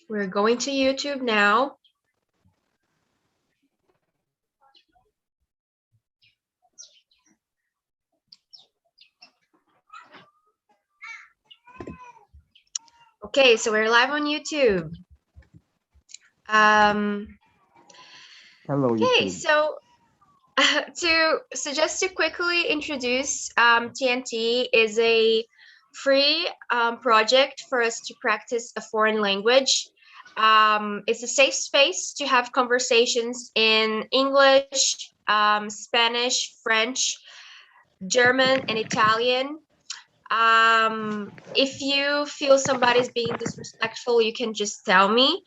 We're going to YouTube now. Okay, so we're live on YouTube. Hello, Okay, YouTube. so just to quickly introduce, TNT is a free project for us to practice a foreign language. It's a safe space to have conversations in English, Spanish, French, German, and Italian. If you feel somebody's being disrespectful, you can just tell me.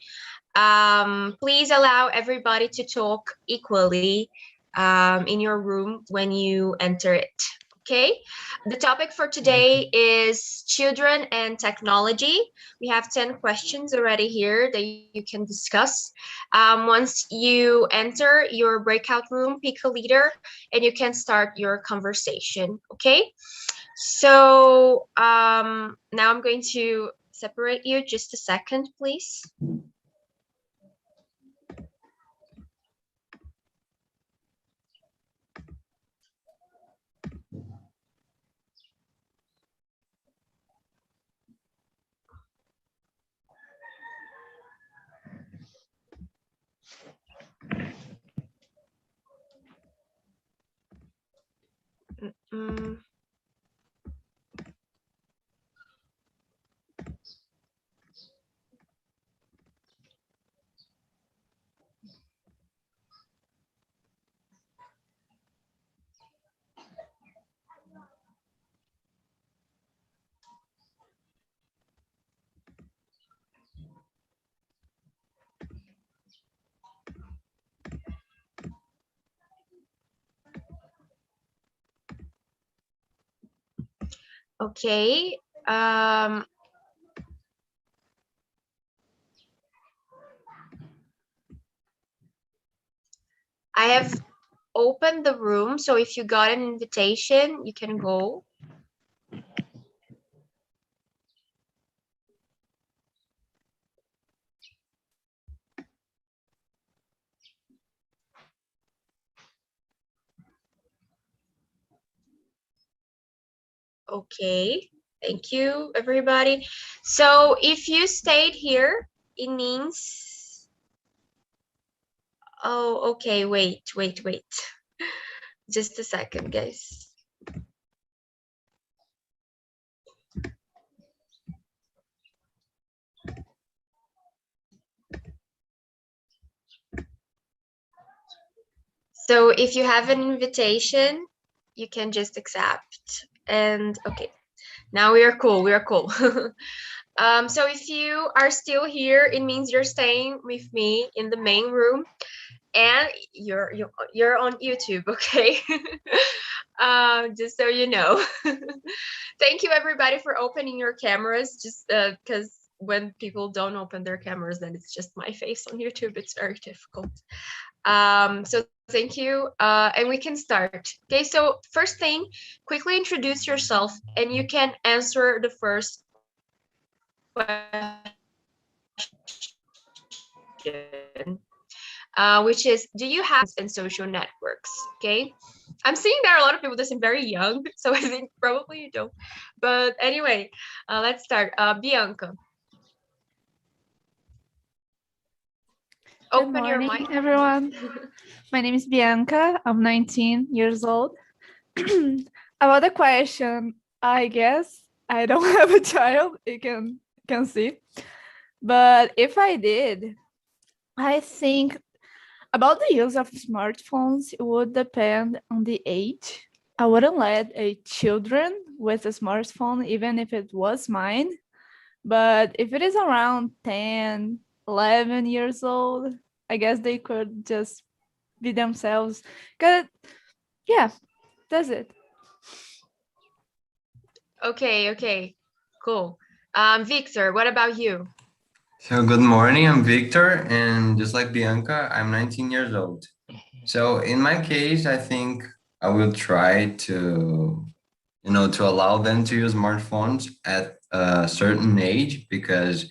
Please allow everybody to talk equally in your room when you enter it. Okay, the topic for today is children and technology. We have 10 questions already here that you can discuss. Once you enter your breakout room, pick a leader and you can start your conversation. Okay, so now I'm going to separate you. Just a second, please. Mm. Okay. I have opened the room, so if you got an invitation, you can go. Okay. Thank you, everybody. So if you stayed here, it means... Oh, okay. Wait. Just a second, guys. So if you have an invitation, you can just accept. And okay, now we are cool. So if you are still here, it means you're staying with me in the main room, and you're on YouTube, okay? Just so you know. Thank you, everybody, for opening your cameras. Just because when people don't open their cameras, then it's just my face on YouTube. It's very difficult. So thank you, and we can start. Okay, so first thing, quickly introduce yourself, and you can answer the first question, which is, do you have and social networks? Okay, I'm seeing there are a lot of people that seem very young, so I think probably you don't. But anyway, let's start. Bianca. Good Open your morning, mic. everyone. My name is Bianca. I'm 19 years old. About the question, I guess I don't have a child, you can see. But if I did, I think about the use of smartphones, it would depend on the age. I wouldn't let a children with a smartphone, even if it was mine. But if it is around 10, 11 years old, I guess they could just be themselves. Cause yeah, that's it. Okay, cool. Victor, what about you? So good morning, I'm Victor, and just like Bianca, I'm 19 years old. So in my case, I think I will try to allow them to use smartphones at a certain age, because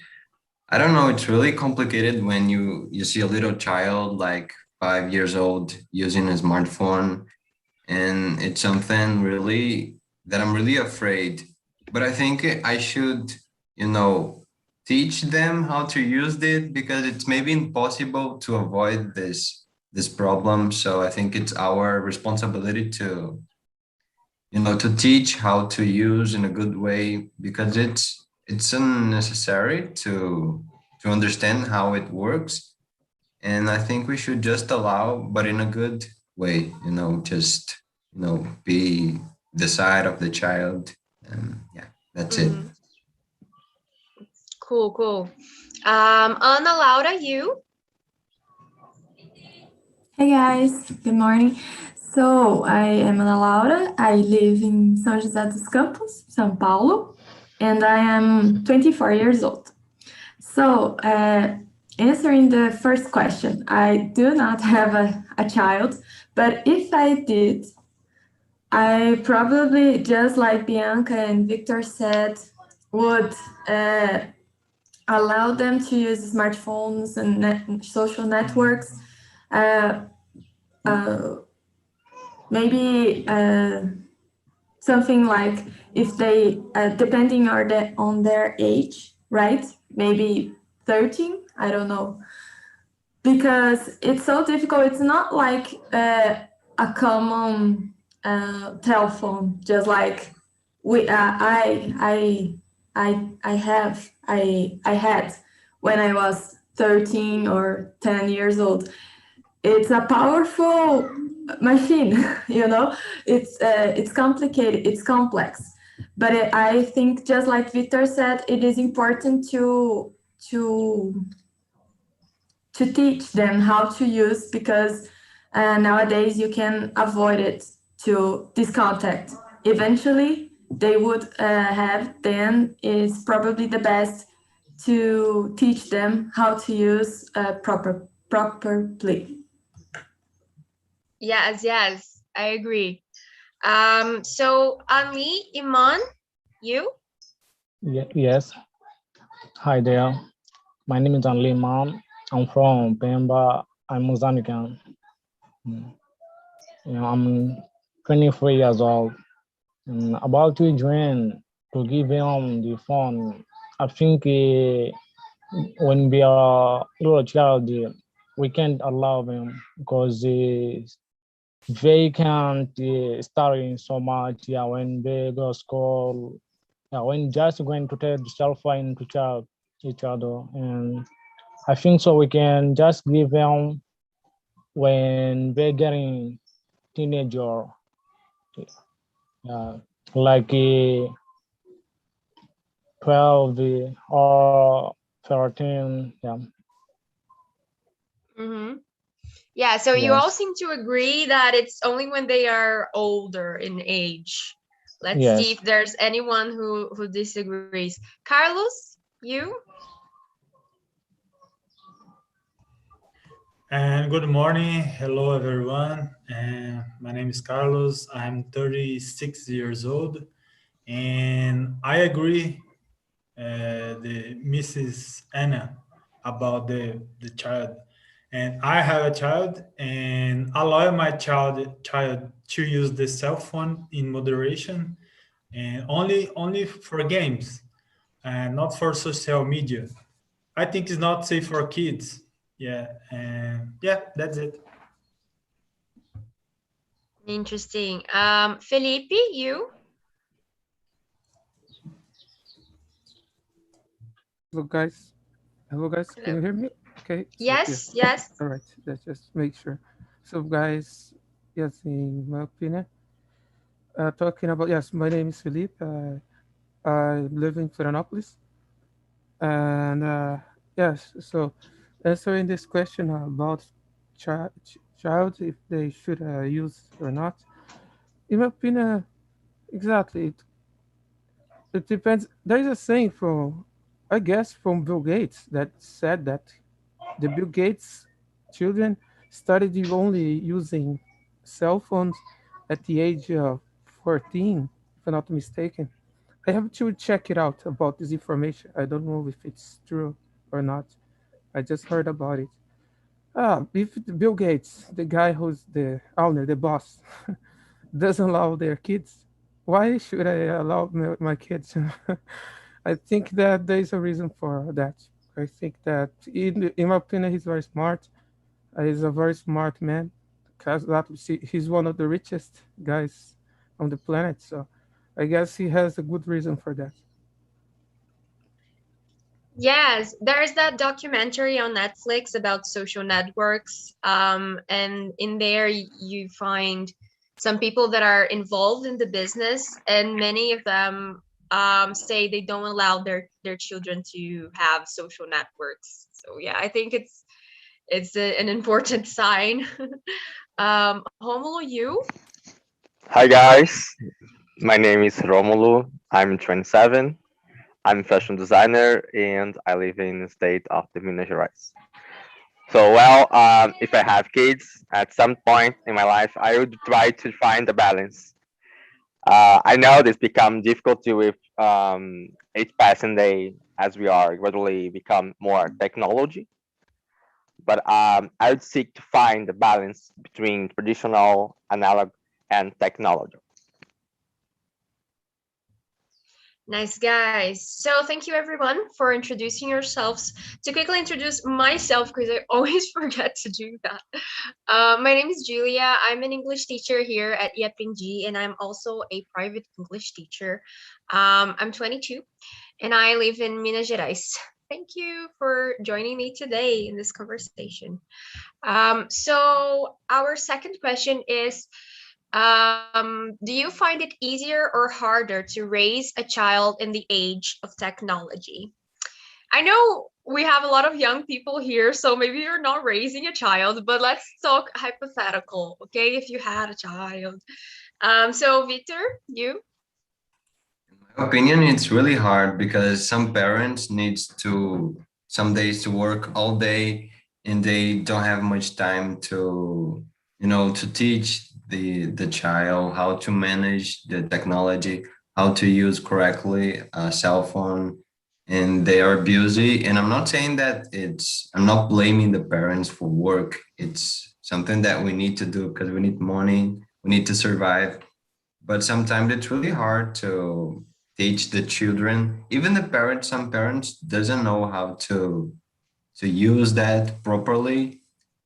I don't know, it's really complicated when you see a little child like 5 years old using a smartphone, and it's something really that I'm really afraid. But I think I should, you know, teach them how to use it, because it's maybe impossible to avoid this problem. So I think it's our responsibility to, you know, to teach how to use in a good way, because it's unnecessary to understand how it works. And I think we should just allow, but in a good way, you know, just, you know, be the side of the child. And yeah, that's it. Mhm. Cool, cool. Ana Laura, you? Hey guys, good morning. So I am Ana Laura. I live in São José dos Campos, São Paulo, and I am 24 years old. So answering the first question, I do not have a child, but if I did, I probably, just like Bianca and Victor said, would allow them to use smartphones and social networks. Maybe something like, if they, depending on their age, right? Maybe 13, I don't know. Because it's so difficult. It's not like a common telephone, just like I had when I was 13 or 10 years old. It's a powerful machine, you know. It's complicated, it's complex, but I think, just like Victor said, it is important to teach them how to use, because nowadays you can avoid it, to this contact. Eventually they would have, then is probably the best to teach them how to use properly. Yes, yes, I agree. So Ali, Iman, you? Yes. Hi there. My name is Anli Imam. I'm from Pemba. I'm Mozambican. I'm 24 years old. And about to join to give them the phone. I think when we are little child, we can't allow them, because they can't study so much. Yeah, when they go to school, yeah, when just going to take the cell phone to chat each other. And I think so we can just give them when they're getting teenager, like 12 or 13. Yeah. Mm-hmm. Yeah, so you all Yes. seem to agree that it's only when they are older in age. Let's Yes. see if there's anyone who disagrees. Carlos, you? And good morning. Hello, everyone. My name is Carlos. I'm 36 years old. And I agree the Mrs. Anna about the child. And I have a child, and allow my child to use the cell phone in moderation, and only for games, and not for social media. I think it's not safe for kids. Yeah, and yeah, that's it. Interesting. Felipe, you? Hello, guys. Hello, guys. Can you hear me? Okay. So, Yes, yes. All right. Let's just make sure. So, guys, yes, in my opinion, talking about, yes, my name is Felipe. I live in Florianopolis. And yes, so answering this question about child, if they should use or not, in my opinion, exactly. It depends. There is a saying from, I guess, from Bill Gates that said that the Bill Gates children started only using cell phones at the age of 14, if I'm not mistaken. I have to check it out about this information. I don't know if it's true or not. I just heard about it. If Bill Gates, the guy who's the owner, the boss, doesn't allow their kids, why should I allow my kids? I think that there is a reason for that. I think that, in my opinion, he's very smart. He's a very smart man. Because he's one of the richest guys on the planet. So I guess he has a good reason for that. Yes, there's that documentary on Netflix about social networks. And in there, you find some people that are involved in the business, and many of them say they don't allow their children to have social networks. So yeah, I think an important sign. Romulo, you? Hi guys, my name is Romulo. I'm 27. I'm a fashion designer and I live in the state of the Minas Gerais. So, if I have kids at some point in my life, I would try to find a balance. I know this become difficult with each passing day as we are gradually become more technology. But I would seek to find the balance between traditional, analog, and technology. Nice guys. So thank you everyone for introducing yourselves. To quickly introduce myself, because I always forget to do that. My name is Julia. I'm an English teacher here at IAPNG, and I'm also a private English teacher. I'm 22, and I live in Minas Gerais. Thank you for joining me today in this conversation. So our second question is, do you find it easier or harder to raise a child in the age of technology? I know we have a lot of young people here, so maybe you're not raising a child, but let's talk hypothetical, okay? If you had a child. So Victor, you? In my opinion, it's really hard because some parents needs to some days to work all day and they don't have much time to to teach the child how to manage the technology, how to use correctly a cell phone, and they are busy. And I'm not saying that I'm not blaming the parents for work. It's something that we need to do because we need money, we need to survive. But sometimes it's really hard to teach the children, even the parents. Some parents doesn't know how to use that properly.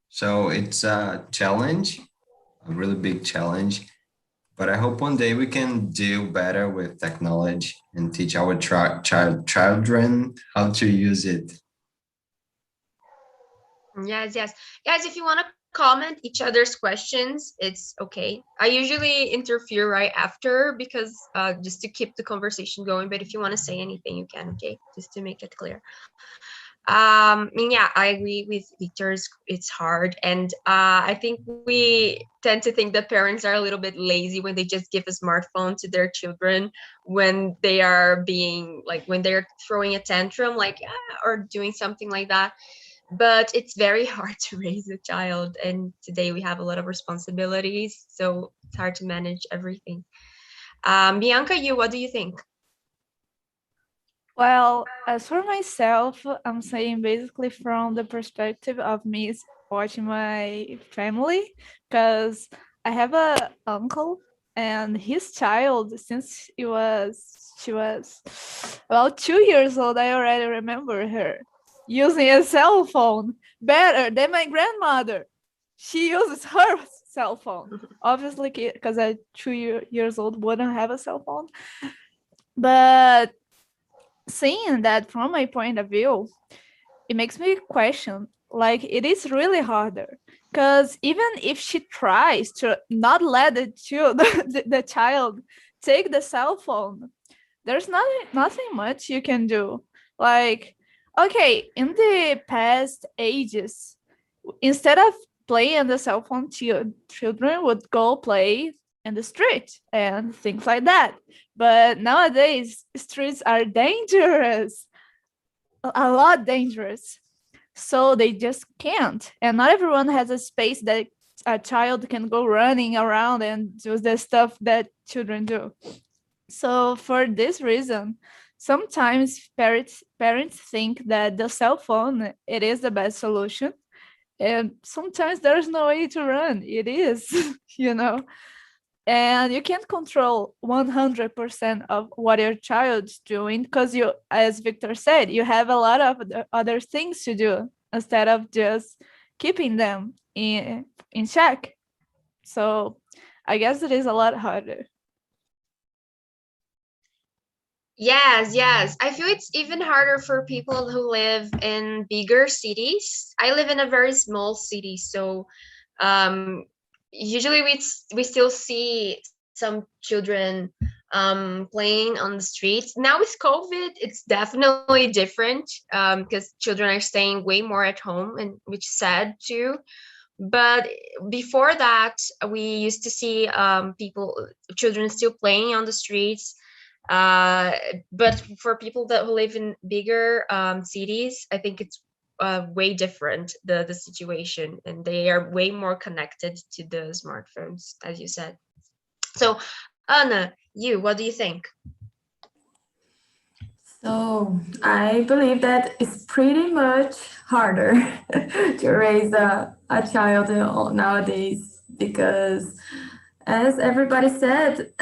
So it's a challenge, a really big challenge. But I hope one day we can do better with technology and teach our children how to use it. Yes, yes. Guys, if you want to comment each other's questions, it's okay. I usually interfere right after because just to keep the conversation going. But if you want to say anything, you can, okay? Just to make it clear. Yeah, I agree with Victor's. It's hard, and I think we tend to think that parents are a little bit lazy when they just give a smartphone to their children when they are being like when they're throwing a tantrum, like or doing something like that. But it's very hard to raise a child, and today we have a lot of responsibilities, so it's hard to manage everything. Bianca, what do you think? Well, as for myself, I'm saying basically from the perspective of me watching my family, because I have a uncle and his child, since she was about 2 years old, I already remember her using a cell phone better than my grandmother. She uses her cell phone, obviously, because at 2 years old wouldn't have a cell phone. But seeing that from my point of view, it makes me question, like, it is really harder, because even if she tries to not let the child take the cell phone, there's nothing much you can do. Like, okay, in the past ages, instead of playing on the cell phone, children would go play in the street and things like that. But nowadays, streets are dangerous, a lot dangerous. So they just can't. And not everyone has a space that a child can go running around and do the stuff that children do. So for this reason, sometimes parents think that the cell phone, it is the best solution. And sometimes there's no way to run. It is, and you can't control 100% of what your child's doing because you, as Victor said, you have a lot of other things to do instead of just keeping them in check. So I guess it is a lot harder. Yes. I feel it's even harder for people who live in bigger cities. I live in a very small city, so usually we still see some children playing on the streets. Now with COVID, it's definitely different because children are staying way more at home, and which is sad too. But before that, we used to see children still playing on the streets. But for people who live in bigger cities, I think it's way different, the situation, and they are way more connected to the smartphones, as you said. So Anna, what do you think? So I believe that it's pretty much harder to raise a child nowadays because, as everybody said,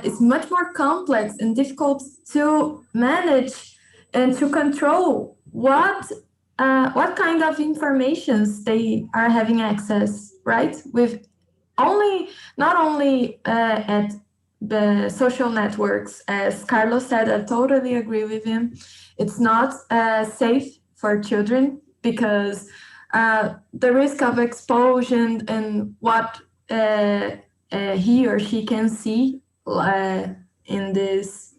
it's much more complex and difficult to manage and to control what kind of informations they are having access, right? With not only at the social networks, as Carlos said, I totally agree with him. It's not safe for children because the risk of exposure and what he or she can see in this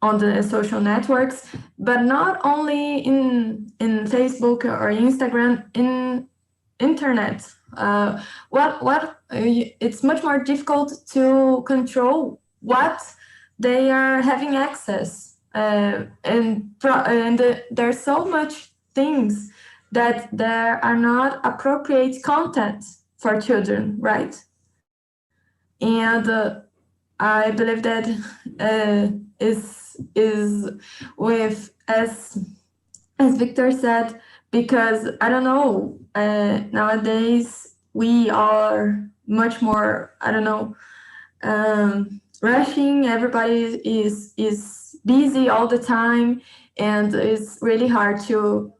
on the social networks, but not only in Facebook or Instagram, in internet. It's much more difficult to control what they are having access, and there's so much things that there are not appropriate content for children, right? And I believe that is with, as Victor said, because I don't know, nowadays we are much more, I don't know, rushing. Everybody is busy all the time, and it's really hard to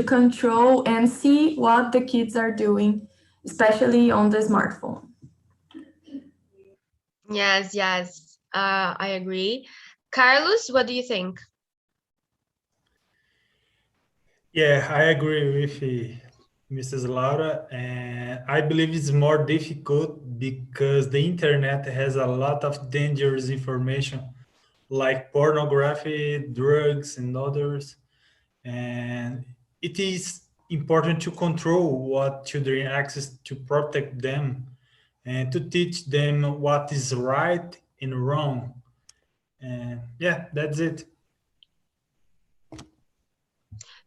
control and see what the kids are doing, especially on the smartphone. Yes, I agree. Carlos, what do you think? Yeah, I agree with Mrs. Laura, and I believe it's more difficult because the internet has a lot of dangerous information like pornography, drugs, and others. And it is important to control what children access to protect them and to teach them what is right and wrong. And yeah, that's it.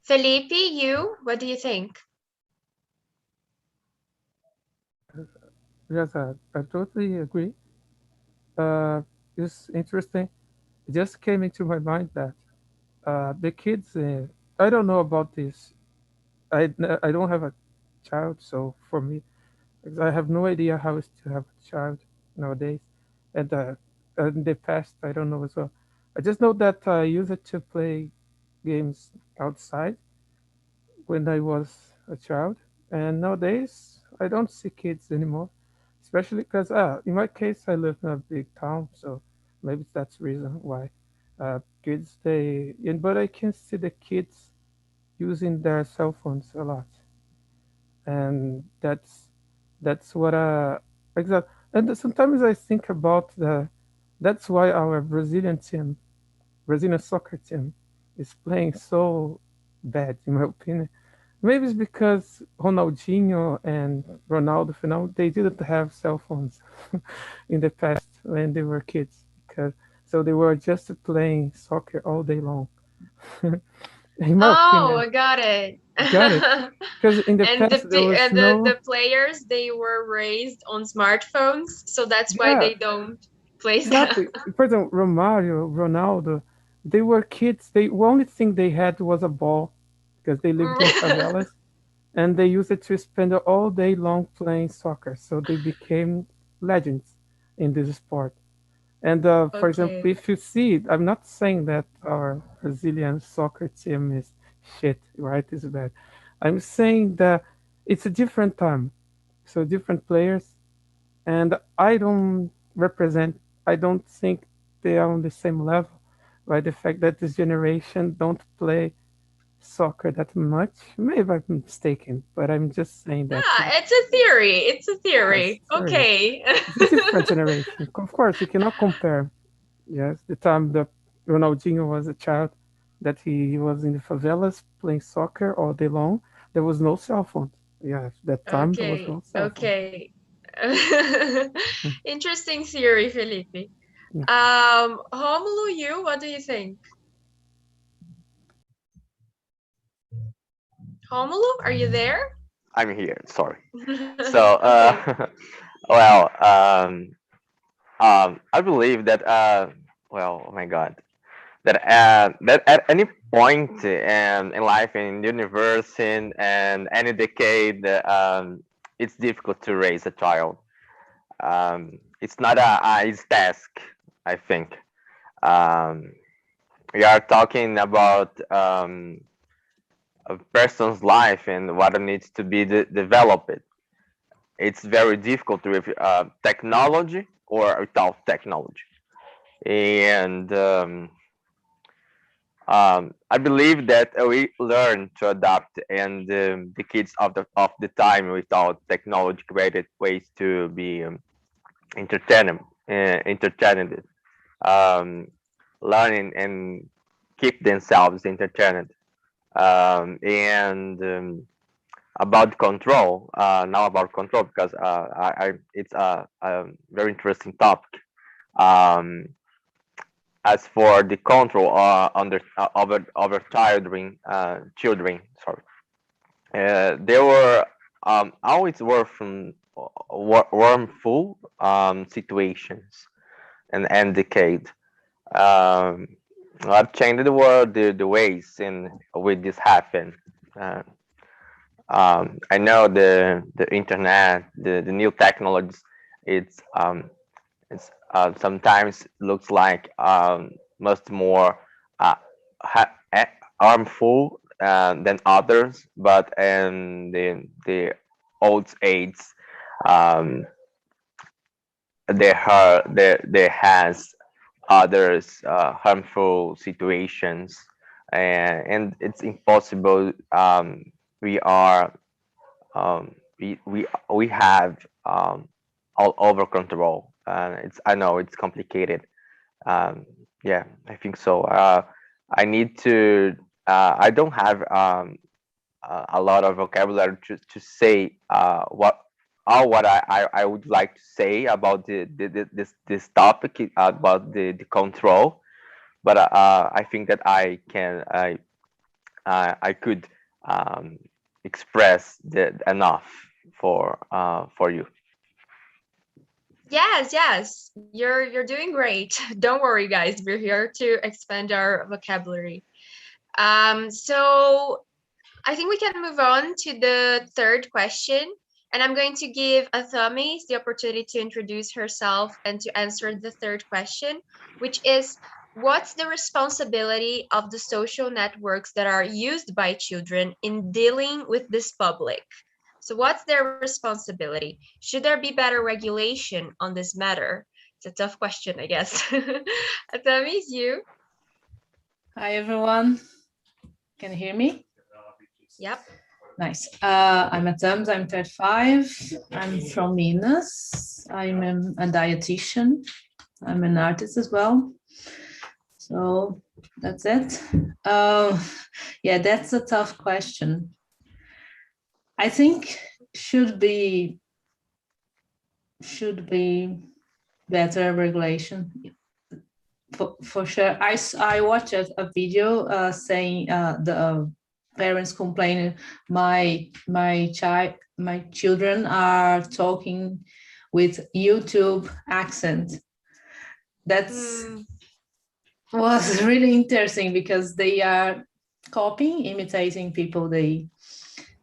Felipe, what do you think? Yes, I totally agree. It's interesting. It just came into my mind that the kids, I don't know about this. I don't have a child, so for me, I have no idea how it's to have a child nowadays. And in the past, I don't know as well. I just know that I used it to play games outside when I was a child. And nowadays, I don't see kids anymore, especially because in my case, I live in a big town, so maybe that's the reason why kids but I can see the kids using their cell phones a lot, and that's what exactly. And sometimes I think about that's why our Brazilian soccer team is playing so bad, in my opinion. Maybe it's because Ronaldinho and Ronaldo, they didn't have cell phones in the past when they were kids, because so they were just playing soccer all day long. In my opinion, I got it. got it. Because in the And past there was no, the players, they were raised on smartphones, so that's why yeah, they don't. plays that. Exactly. For example, Romario, Ronaldo, they were kids. The only thing they had was a ball because they lived in favelas, and they used it to spend all day long playing soccer. So they became legends in this sport. And for example, Okay. if you see, I'm not saying that our Brazilian soccer team is shit, right? Is bad. I'm saying that it's a different time, so different players, and I don't represent. I don't think they are on the same level, right? The fact that this generation don't play soccer that much. Maybe I'm mistaken, but I'm just saying that. Yeah, it's a theory. It's a Yes, theory. sorry. Okay. It's a different generation. Of course, you cannot compare. Yes, the time that Ronaldinho was a child, that he was in the favelas playing soccer all day long, there was no cell phone. Yes, that time there was Okay. no cell phone. Okay. Mm, Interesting theory, Felipe. mm. Romulo, you, what do you think? Romulo, are you there? I'm here. Sorry. So, Okay. well, I believe that, well, oh my God, that at any point in life, in the universe, and any decade, it's difficult to raise a child. It's not a easy task, I think. Um, we are talking about a person's life and what needs to be developed. It's very difficult with technology or without technology. And I believe that we learn to adapt, and the kids of the time without technology created ways to be entertained, entertained, um, learning and keep themselves entertained. And about control, now about control, because it's a very interesting topic. Um, as for the control under over children, sorry, there were always were from harmful situations and decade. Um, I've changed the world, the ways in which this happened. Uh, I know the internet, the new technologies. It's sometimes looks like much more harmful than others, but in the old age, um, there has others harmful situations, and it's impossible. We are we have all over control. It's I know it's complicated. Um, yeah, I think so. I need to. I don't have a lot of vocabulary to say what I would like to say about this topic about the control, but I think that I could um, express enough for you. Yes, yes. You're doing great. Don't worry, guys. We're here to expand our vocabulary. So I think we can move on to the third question. And I'm going to give Athamis the opportunity to introduce herself and to answer the third question, which is, what's the responsibility of the social networks that are used by children in dealing with this public? So what's their responsibility? Should there be better regulation on this matter? It's a tough question, I guess. Athamis, you? Hi, everyone. Can you hear me? Yep. Nice. I'm Athamis, I'm 35. I'm from Minas. I'm a dietitian. I'm an artist as well. So that's it. Yeah, that's a tough question. I think should be better regulation. For sure. I watched a video saying the parents complaining my children are talking with YouTube accent, That's was really interesting because they are copying, imitating people they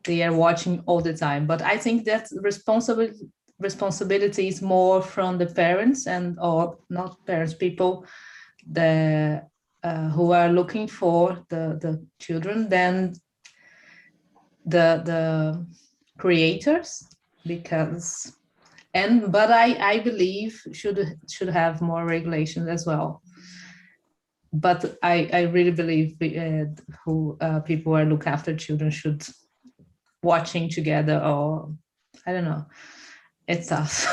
are watching all the time. But I think that responsibility is more from the parents or not parents, people who are looking for the children than the creators, but I believe should have more regulations as well. But I really believe who people who look after children should watching together, or I don't know. It's tough.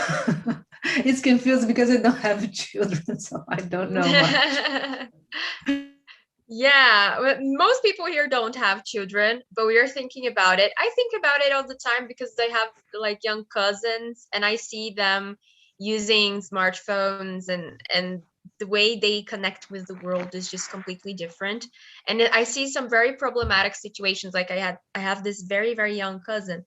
It's confused because I don't have children, so I don't know much. Yeah, most people here don't have children, but we are thinking about it. I think about it all the time because I have like young cousins and I see them using smartphones and the way they connect with the world is just completely different. And I see some very problematic situations. Like I have this very, very young cousin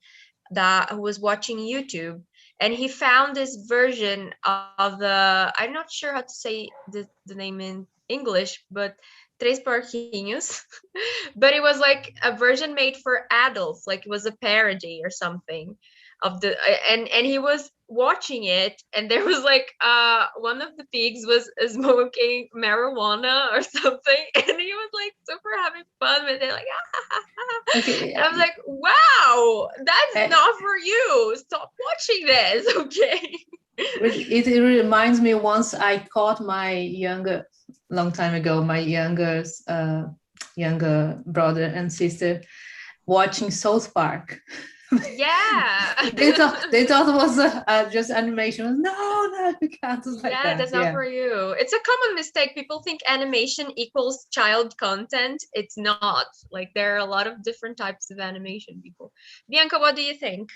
that was watching YouTube, and he found this version of I'm not sure how to say the name in English, but Três Porquinhos, but it was like a version made for adults, like it was a parody or something of and he was watching it, and there was like one of the pigs was smoking marijuana or something, and he was like super having fun with it, like Okay. and I was like, wow, that's not for you, stop watching this. Okay. It reminds me, once I caught my long time ago, my younger brother and sister watching South Park. Yeah. they thought it was just animation. No, you can't. Yeah, that's not for you. It's a common mistake. People think animation equals child content. It's not. Like, there are a lot of different types of animation, people. Bianca, what do you think?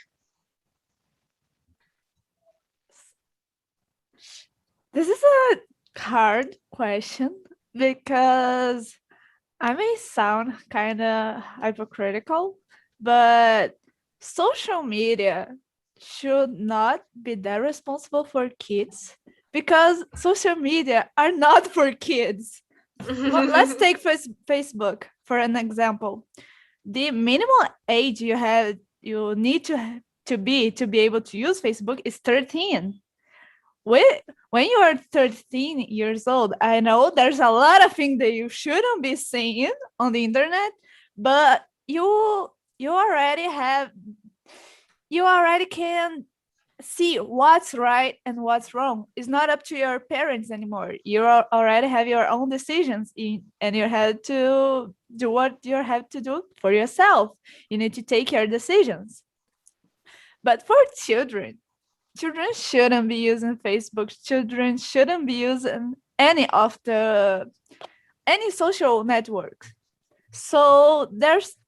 This is a hard question because I may sound kind of hypocritical, but social media should not be that responsible for kids because social media are not for kids. Let's take Facebook for an example. The minimum age you need to be able to use Facebook is 13. When you are 13 years old, I know there's a lot of things that you shouldn't be seeing on the internet, but you already can see what's right and what's wrong. It's not up to your parents anymore. You already have your own decisions and you have to do what you have to do for yourself. You need to take your decisions. But for children shouldn't be using Facebook. Children shouldn't be using any social networks. So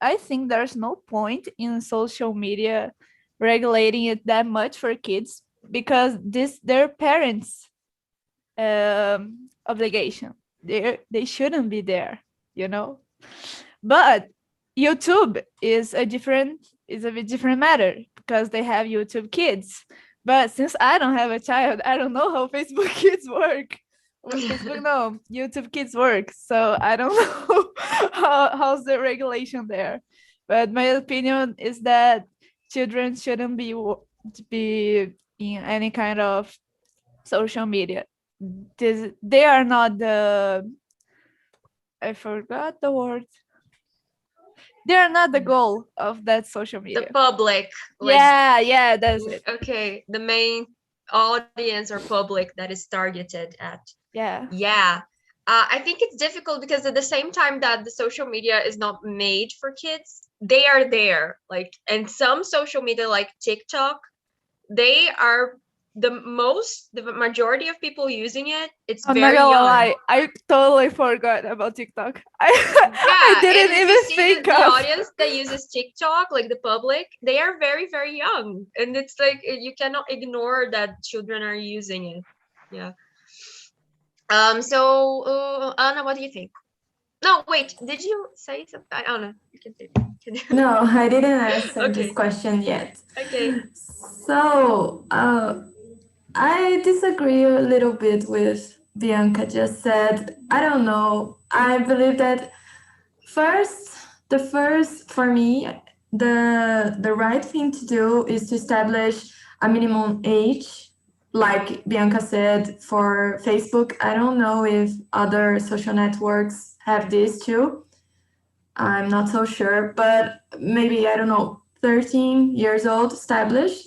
I think there's no point in social media regulating it that much for kids because their parents' obligation. They shouldn't be there, you know. But YouTube is a bit different matter because they have YouTube Kids. But since I don't have a child, I don't know how Facebook Kids work. YouTube Kids work. So I don't know how's the regulation there. But my opinion is that children shouldn't be in any kind of social media. They are not I forgot the word. They are not the goal of that social media. The public. Yeah, that's it. Okay, the main audience or public that is targeted at. Yeah. I think it's difficult because at the same time that the social media is not made for kids, they are there. Like, and some social media like TikTok, they are the majority of people using it. It's very young. Lie. I totally forgot about TikTok. I didn't even think the audience that uses TikTok, like the public, they are very, very young, and it's like you cannot ignore that children are using it. Yeah. So Anna, what do you think? No, wait, did you say something? Anna, you can say it. No, I didn't answer this question yet. Okay. So I disagree a little bit with Bianca just said, I don't know. I believe that the first for me, the right thing to do is to establish a minimum age. Like Bianca said, for Facebook, I don't know if other social networks have this too. I'm not so sure, but maybe, I don't know, 13 years old established.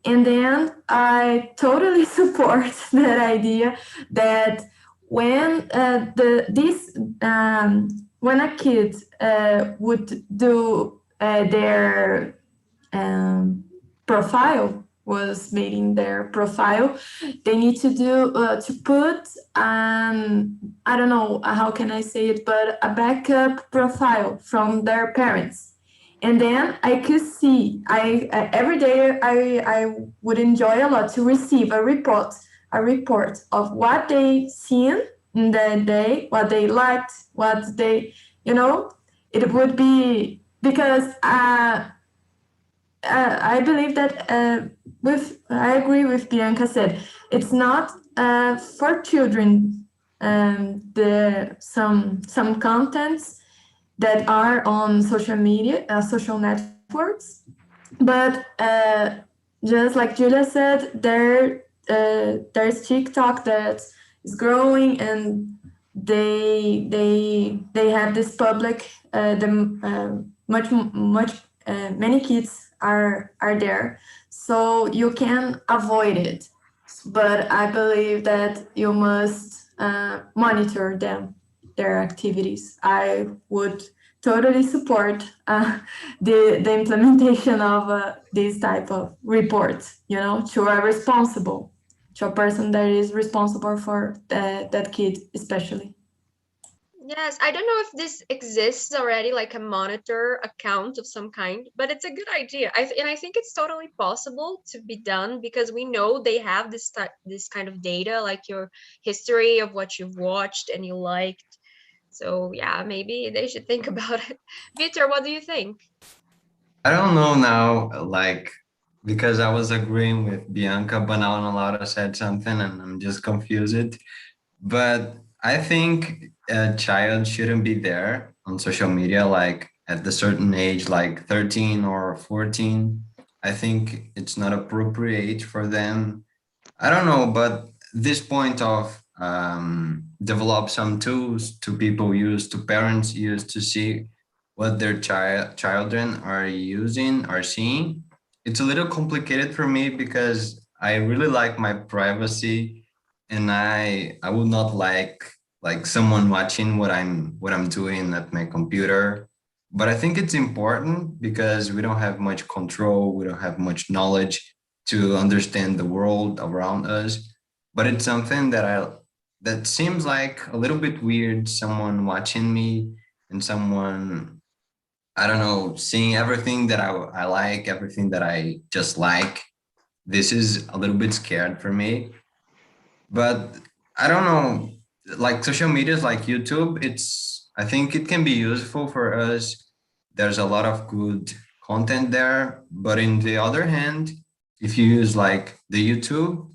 And then I totally support that idea that when when a kid would do their profile, was making their profile, they need to do to put I don't know how can I say it, but a backup profile from their parents. And then I could see, every day I would enjoy a lot to receive a report of what they seen in the day, what they liked, what they, it would be, because I believe that I agree with Bianca said, it's not for children. Some contents that are on social media, social networks, but just like Julia said, there's TikTok that is growing, and they have this public. Many kids are there, so you can avoid it. But I believe that you must monitor their activities. I would totally support the implementation of this type of reports, to a person that is responsible for that kid, especially. Yes, I don't know if this exists already, like a monitor account of some kind, but it's a good idea. And I think it's totally possible to be done, because we know they have this kind of data, like your history of what you've watched and you liked. So yeah, maybe they should think about it. Victor, what do you think? I don't know now, like, because I was agreeing with Bianca, but now Laura said something and I'm just confused. But I think a child shouldn't be there on social media, like at the certain age, like 13 or 14. I think it's not appropriate for them. I don't know, but this point of develop some tools to people use, to parents use, to see what their children are using, are seeing. It's a little complicated for me because I really like my privacy, and I would not like someone watching what I'm doing at my computer. But I think it's important because we don't have much control, we don't have much knowledge to understand the world around us. But it's something that seems like a little bit weird, someone watching me and someone, I don't know, seeing everything that I like, everything that I just like. This is a little bit scared for me. But I don't know, like social medias like YouTube, I think it can be useful for us. There's a lot of good content there. But in the other hand, if you use like the YouTube,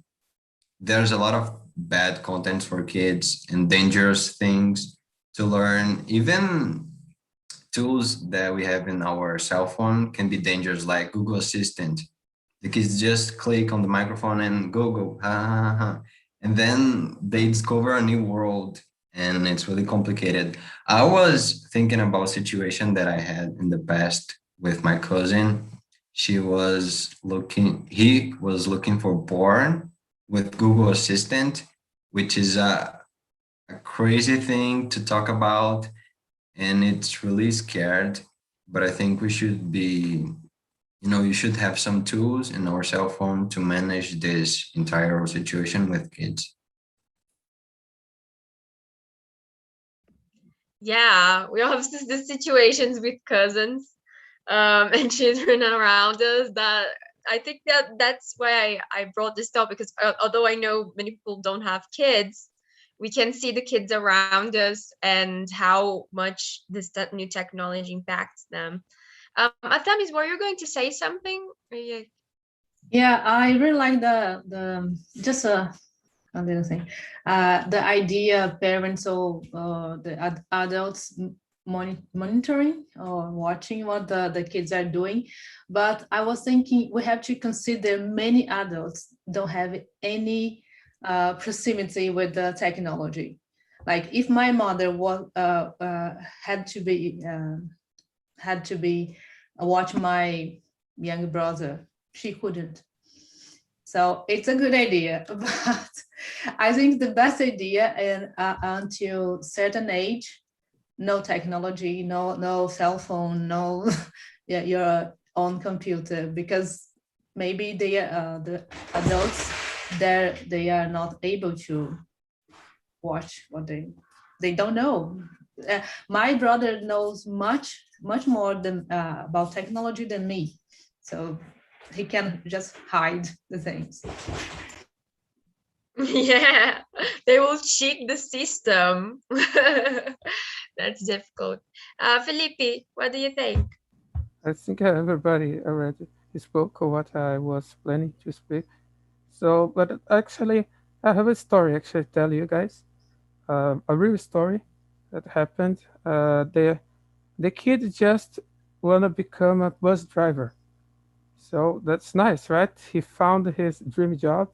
there's a lot of bad content for kids and dangerous things to learn. Even tools that we have in our cell phone can be dangerous, like Google Assistant. The kids just click on the microphone and Google, ha, ha, ha, and then they discover a new world, and it's really complicated. I was thinking about a situation that I had in the past with my cousin. He was looking for porn with Google Assistant, which is a crazy thing to talk about, and it's really scared. But I think we should be, you should have some tools in our cell phone to manage this entire situation with kids. Yeah, we all have these situations with cousins and children around us, that I think that's why I brought this topic, because although I know many people don't have kids, we can see the kids around us and how much this new technology impacts them. Atamis, were you going to say something? Yeah, I really like the just a little thing. The idea of parents or the adults monitoring or watching what the kids are doing. But I was thinking we have to consider many adults don't have any proximity with the technology. Like if my mother was had to be watch my young brother, she couldn't. So it's a good idea, but I think the best idea and until certain age, no technology, no cell phone, no your own computer, because maybe the adults there they are not able to watch what they don't know. My brother knows much more than about technology than me, so he can just hide the things. Yeah, they will cheat the system. That's difficult. Felipe, what do you think? I think everybody already spoke of what I was planning to speak. So, but actually, I have a story actually to tell you guys. A real story that happened. The kid just wanna become a bus driver. So that's nice, right? He found his dream job.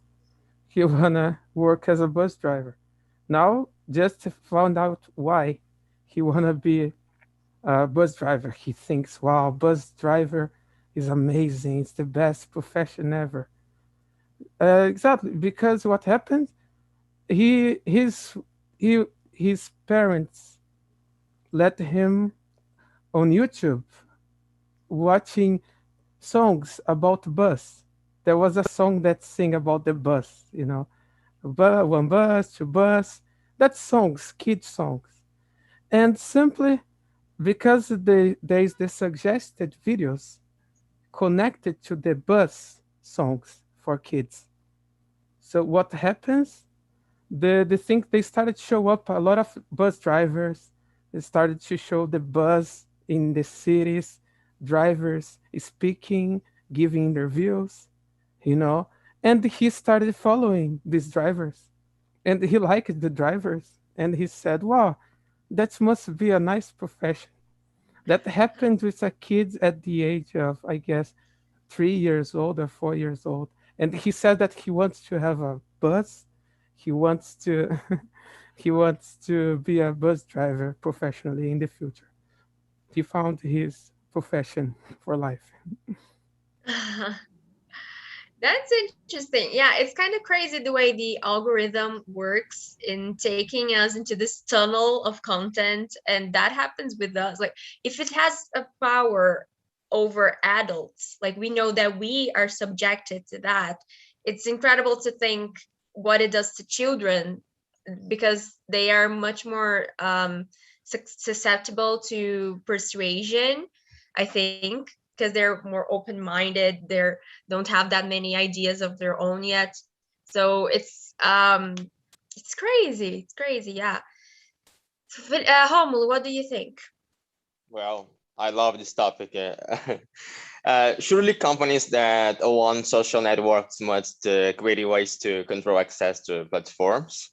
He wanna work as a bus driver. Now, just to find out why he wanna be a bus driver, he thinks, "Wow, bus driver is amazing. It's the best profession ever." Exactly, because what happened? He his he his parents let him on YouTube watching songs about bus. There was a song that sing about the bus, one bus, two bus. That's songs, kid songs. And simply because there is the suggested videos connected to the bus songs for kids. So what happens? The thing they started to show up a lot of bus drivers. They started to show the bus in the cities, drivers speaking, giving interviews, and he started following these drivers, and he liked the drivers, and he said, "Wow, that must be a nice profession." That happened with a kid at the age of, I guess, 3 years old or 4 years old, and he said that he wants to have a bus. He wants to he wants to be a bus driver professionally in the future. He found his profession for life. That's interesting. Yeah, it's kind of crazy the way the algorithm works in taking us into this tunnel of content, and that happens with us. Like, if it has a power over adults, like we know that we are subjected to that, it's incredible to think what it does to children, because they are much more susceptible to persuasion, I think, because they're more open-minded. They don't have that many ideas of their own yet. So it's crazy. It's crazy, yeah. Romulo, what do you think? Well, I love this topic. Surely companies that want social networks must create ways to control access to platforms.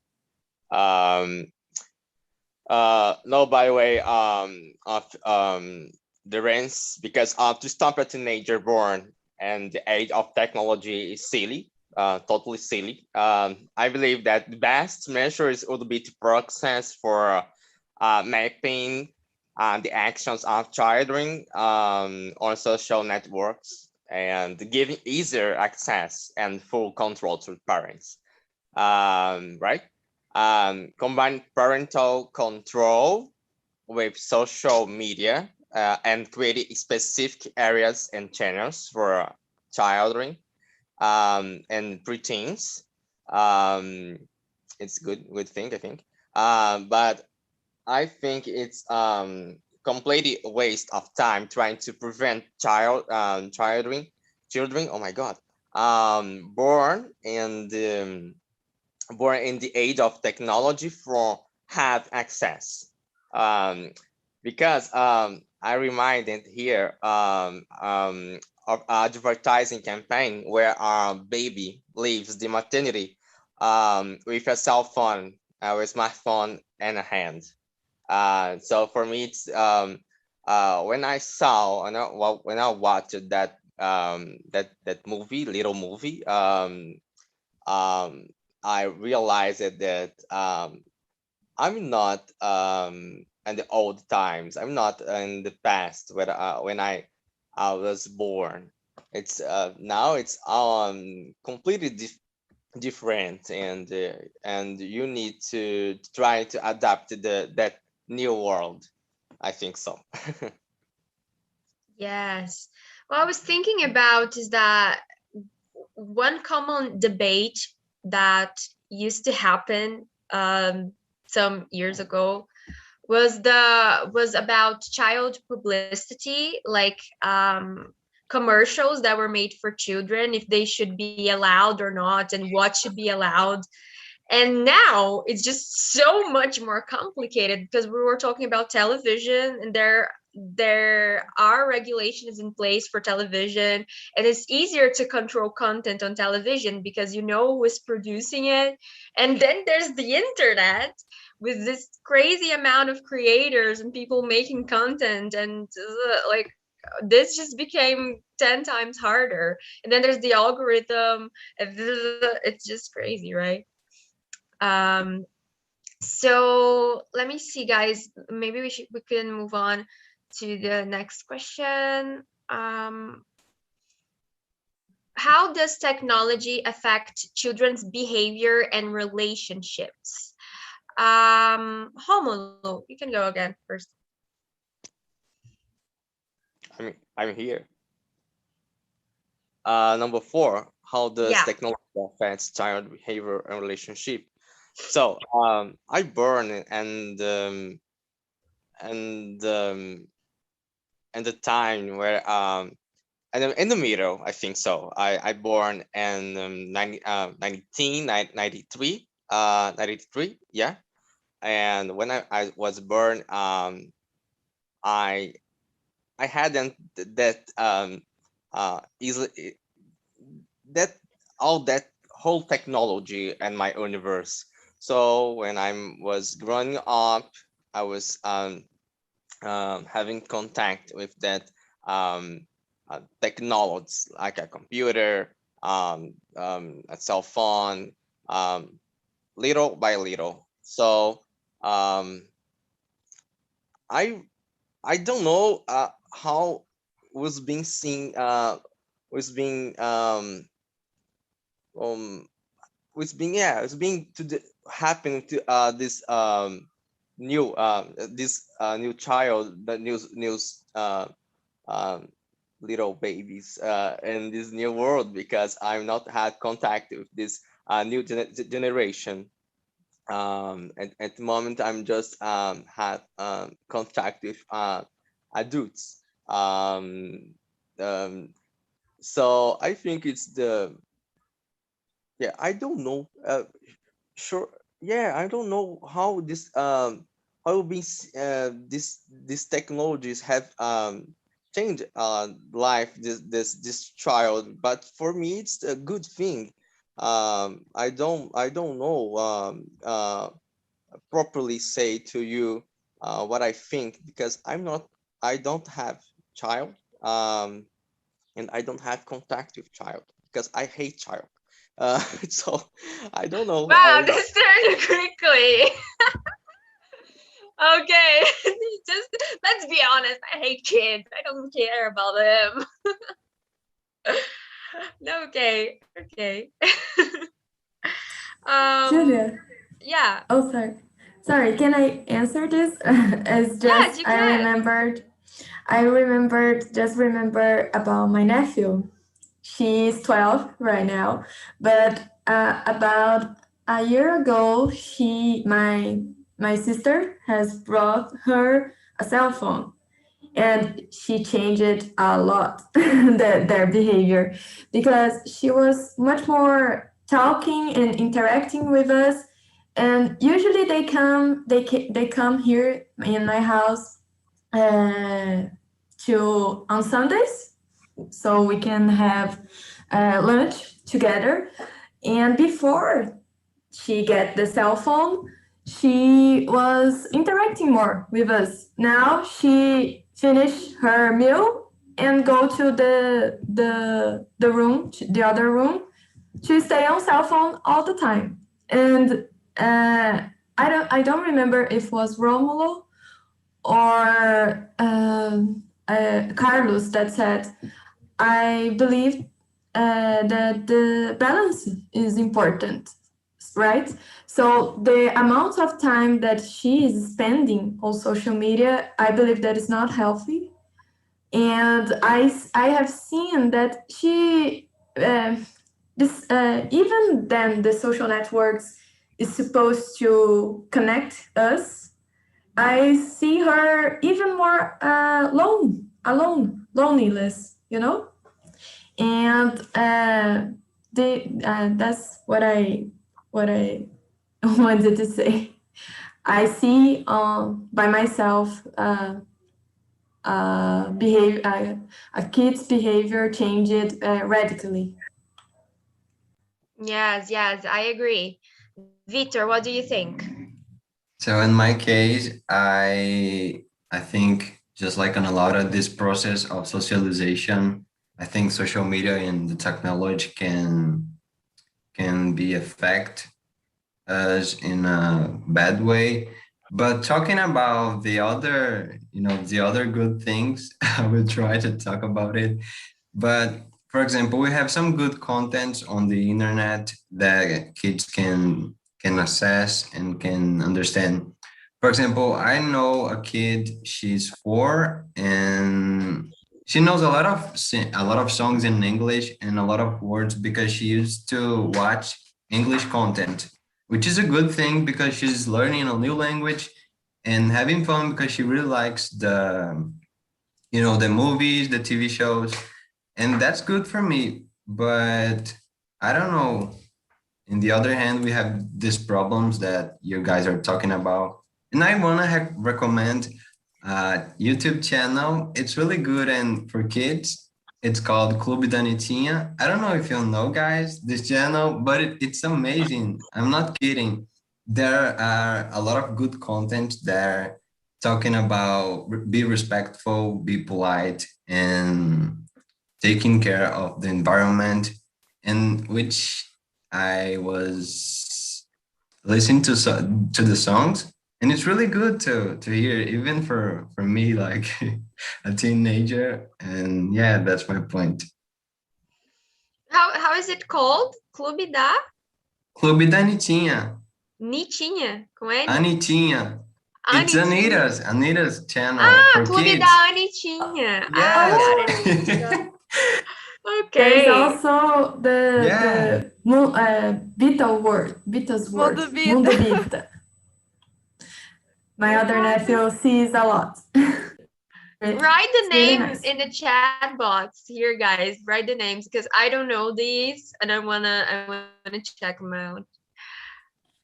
No, by the way, of the range, because to stop a teenager born and the age of technology is silly, totally silly. I believe that the best measures would be to process for mapping the actions of children on social networks and giving easier access and full control to parents, right? Combine parental control with social media and create specific areas and channels for children and preteens. It's good thing, I think. But I think it's completely a waste of time trying to prevent children. Oh my God, born in the age of technology from have access. Because I reminded here of advertising campaign where a baby leaves the maternity with a cell phone, with smartphone in a hand. So for me, it's when I saw, when I watched that that movie, little movie, I realized that I'm not in the old times. I'm not in the past when I was born. It's now it's completely different, and you need to try to adapt to that new world. I think so. Yes. What I was thinking about is that one common debate that used to happen some years ago was about child publicity, like commercials that were made for children, if they should be allowed or not, and what should be allowed. And now it's just so much more complicated because we were talking about television, and there are regulations in place for television, and it's easier to control content on television because you know who is producing it. And then there's the internet with this crazy amount of creators and people making content, and like this just became 10 times harder. And then there's the algorithm, and it's just crazy, right? um so let me see, guys, maybe we can move on to the next question. How does technology affect children's behavior and relationships? Homulo, you can go again first. I'm here. Number 4, how does Yeah. technology affect child behavior and relationship? So I born and the time where and in the middle, I think so. I born in 1993, 93, yeah. And when I was born, I hadn't that easily that all that whole technology and my universe. So when I was growing up, I was having contact with that technology, like a computer, a cell phone, little by little. So I don't know how was being seen was being was being it's being to the happening to this new child, the new um, little babies in this new world, because I'm not had contact with this new generation. At the moment, I'm just had contact with adults. So I think it's I don't know. Sure. Yeah, I don't know how how these technologies have changed life this child, but for me it's a good thing. I don't know properly say to you what I think, because I don't have child, and I don't have contact with child because I hate child. So I don't know. Wow, this turned quickly. Okay, just let's be honest. I hate kids. I don't care about them. No, okay. Julia. Yeah. Oh, sorry. Sorry, can I answer this? It's Yes, just you I can. just remember about my nephew. She's 12 right now, but about a year ago, my sister has brought her a cell phone, and she changed it a lot, their behavior, because she was much more talking and interacting with us. And usually they come here in my house to on Sundays, so we can have lunch together. And before, she get the cell phone, she was interacting more with us. Now she finish her meal and go to the room, the other room, to stay on cell phone all the time. And I don't remember if it was Romulo or Carlos that said, I believe that the balance is important, right? So the amount of time that she is spending on social media, I believe that is not healthy. And I have seen that she, even then the social networks is supposed to connect us, I see her even more loneliness, you know? And that's what I wanted to say. I see by myself a kid's behavior changed radically. Yes, I agree. Victor, what do you think? So in my case, I think just like on a lot of this process of socialization, I think social media and the technology can be affect us in a bad way. But talking about the other, the other good things, I will try to talk about it. But for example, we have some good content on the internet that kids can access and can understand. For example, I know a kid, she's 4, and she knows a lot of songs in English and a lot of words because she used to watch English content, which is a good thing because she's learning a new language and having fun because she really likes the movies, the TV shows, and that's good for me. But I don't know. In the other hand, we have these problems that you guys are talking about. And I want to recommend a YouTube channel. It's really good and for kids. It's called Clube da Nitinha. I don't know if you know, guys, this channel, but it's amazing. I'm not kidding. There are a lot of good content there talking about be respectful, be polite, and taking care of the environment, and which I was listening to the songs, and it's really good to hear, even for me, like a teenager. And yeah, that's my point. How is it called? Clube da Nitinha. Nitinha, com N? Anitinha. It's Anita's channel for Clube kids. da Anitinha. Yes. Got it. There's Okay. also the Beatles word, Mundo Bita. Mundo Bita. My other nephew sees a lot. Write the It's really names nice. in the chat box here, guys. Write the names because I don't know these, and I wanna check them out.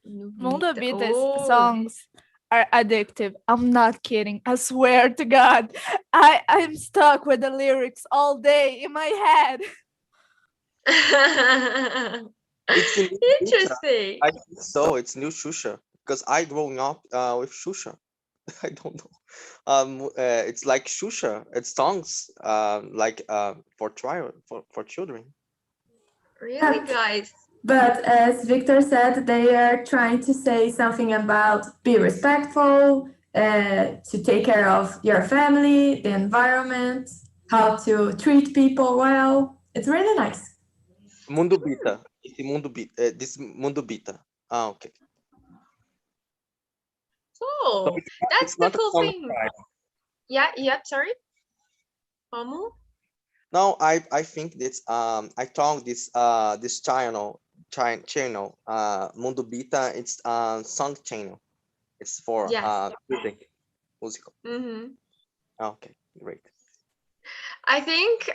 Mundo Bita's Oh. songs are addictive. I'm not kidding. I swear to God. I'm stuck with the lyrics all day in my head. It's the new Interesting. I think so. It's new Shusha because I growing up with Shusha. I don't know. It's like Shusha. It's songs like for children. Really, guys? But as Victor said, they are trying to say something about be respectful, to take care of your family, the environment, how to treat people well. It's really nice. Mundo Bita. This Mundo Bita. Ah, okay. Cool. That's the cool thing. Yeah, sorry. Como? No, I think this I thought this channel Mundo Bita, it's song channel. It's for musical. Okay, great. I think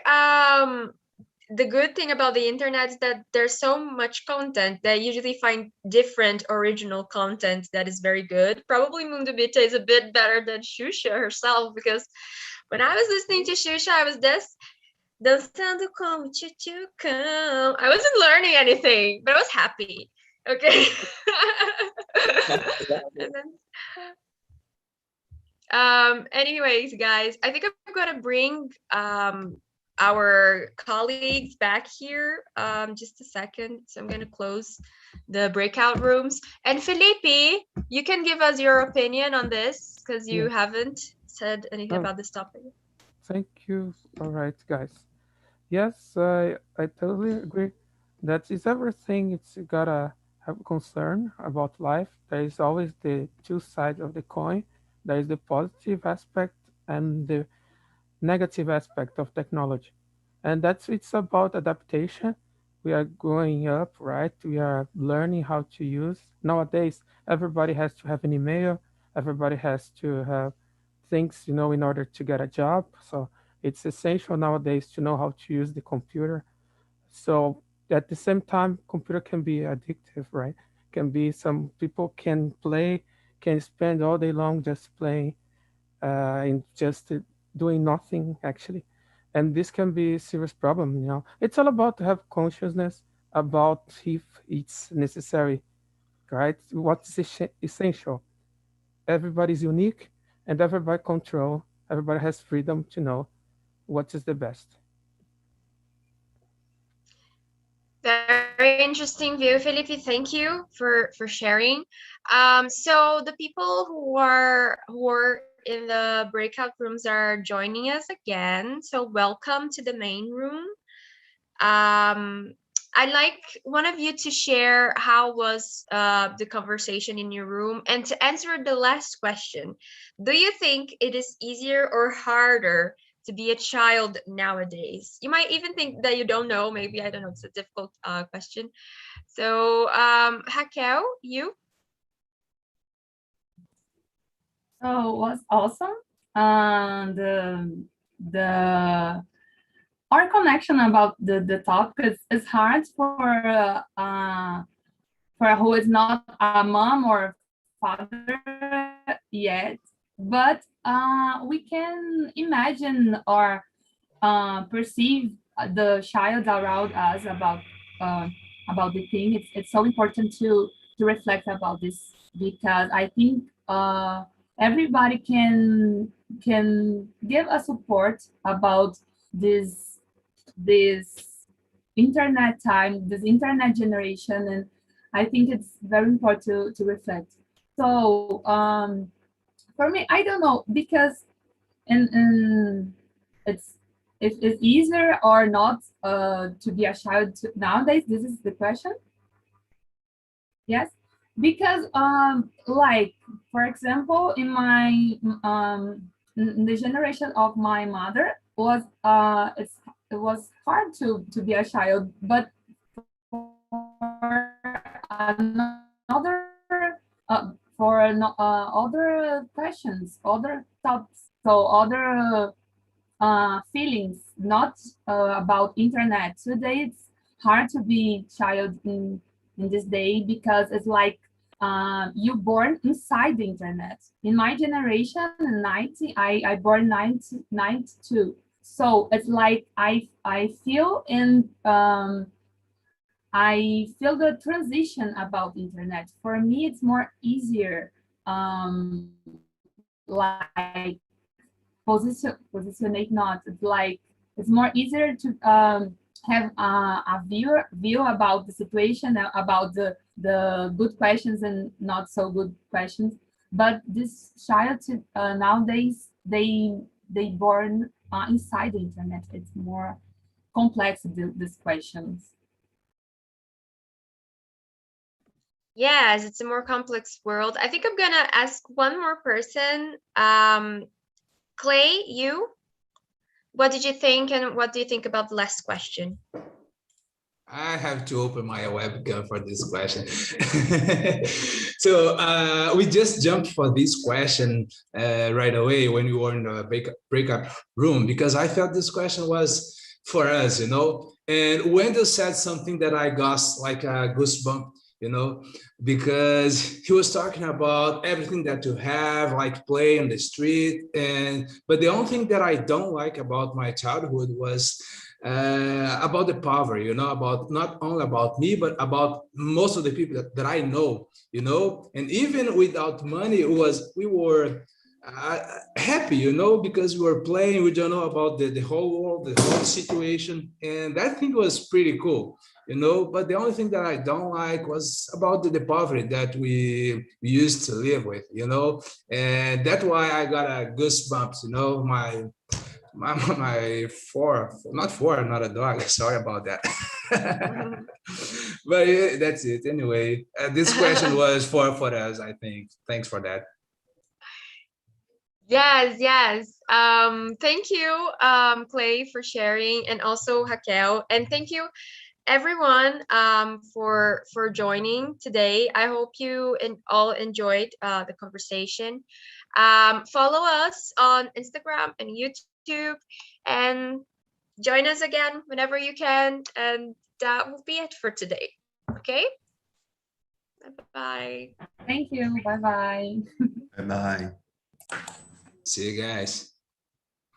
the good thing about the internet is that there's so much content that I usually find different original content that is very good. Probably Mundo Bita is a bit better than Xuxa herself, because when I was listening to Xuxa, I was dançando como tchutchucão. I wasn't learning anything, but I was happy. Okay. And then, anyways, guys, I think I'm gonna bring our colleagues back here just a second. So I'm gonna close the breakout rooms. And Felipe, you can give us your opinion on this because you haven't said anything about this topic. Thank you. All right, guys. Yes, I totally agree. That is everything. It's gotta have concern about life. There is always the two sides of the coin. There is the positive aspect and the negative aspect of technology. And that's it's about adaptation. We are growing up, right? We are learning how to use. Nowadays, everybody has to have an email. Everybody has to have things, in order to get a job. So it's essential nowadays to know how to use the computer. So at the same time, computer can be addictive, right? Can be some people can spend all day long just playing and just doing nothing actually. And this can be a serious problem. It's all about to have consciousness about if it's necessary, right? What's essential. Everybody's unique and everybody control. Everybody has freedom to know what is the best. Very interesting view, Felipe. Thank you for sharing. So the people who are in the breakout rooms are joining us again. So welcome to the main room. I'd like one of you to share how was the conversation in your room, and to answer the last question. Do you think it is easier or harder to be a child nowadays? You might even think that you don't know. Maybe, I don't know. It's a difficult question. So, Raquel, you? So it was awesome. The our connection about the topic is hard for who is not a mom or father yet, but we can imagine or perceive the child around us about the thing. It's so important to reflect about this, because I think everybody can give a support about this internet time, this internet generation, and I think it's very important to reflect. So for me, I don't know, because and it's easier or not to be a child nowadays. This is the question. Yes, because like, for example, in my the generation of my mother was it was hard to be a child, but other questions, other thoughts, so other feelings, not about internet. Today it's hard to be child in this day, because it's like you born inside the internet. In my generation, in 90, I born 92. So it's like I feel in I feel the transition about internet. For me, it's more easier, like positionate not. It's like it's more easier to have a view about the situation, about the good questions and not so good questions. But this child nowadays, they born inside the internet. It's more complex, these questions. Yes, it's a more complex world. I think I'm gonna ask one more person. Clay, you? What did you think, and what do you think about the last question? I have to open my webcam for this question. So we just jumped for this question right away when we were in the breakout room, because I felt this question was for us, And Wendell said something that I got like a goosebump because he was talking about everything that you have, like play on the street. But the only thing that I don't like about my childhood was about the poverty, about not only about me, but about most of the people that I know, and even without money, we were happy, because we were playing. We don't know about the whole world, the whole situation, and that thing was pretty cool, but the only thing that I don't like was about the poverty that we used to live with, and that's why I got a goosebumps, my not a dog, sorry about that. But yeah, that's it anyway. This question was for us, I think. Thanks for that. Yes. Thank you, Clay, for sharing, and also Raquel, and thank you everyone for joining today. I hope you all enjoyed the conversation. Follow us on Instagram and YouTube, and join us again whenever you can. And that will be it for today. Okay. Bye. Thank you. Bye bye. Bye bye. See you guys.